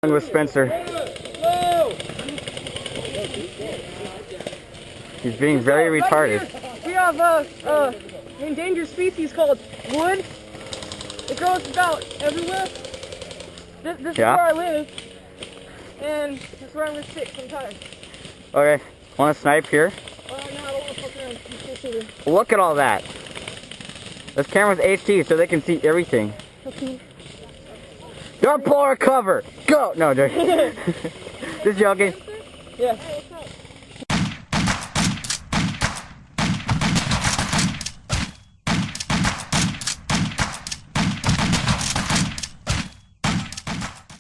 With Spencer. He's being very retarded. We have an endangered species called wood. It grows about everywhere. This is where I live, and this is where I'm gonna sit sometimes. Okay, want to snipe here? No, I don't want to fuck around. I'm still shooting. Look at all that. This camera's HD, so they can see everything. Okay. Don't blow our cover. Go. No, joking. Just joking. Yeah.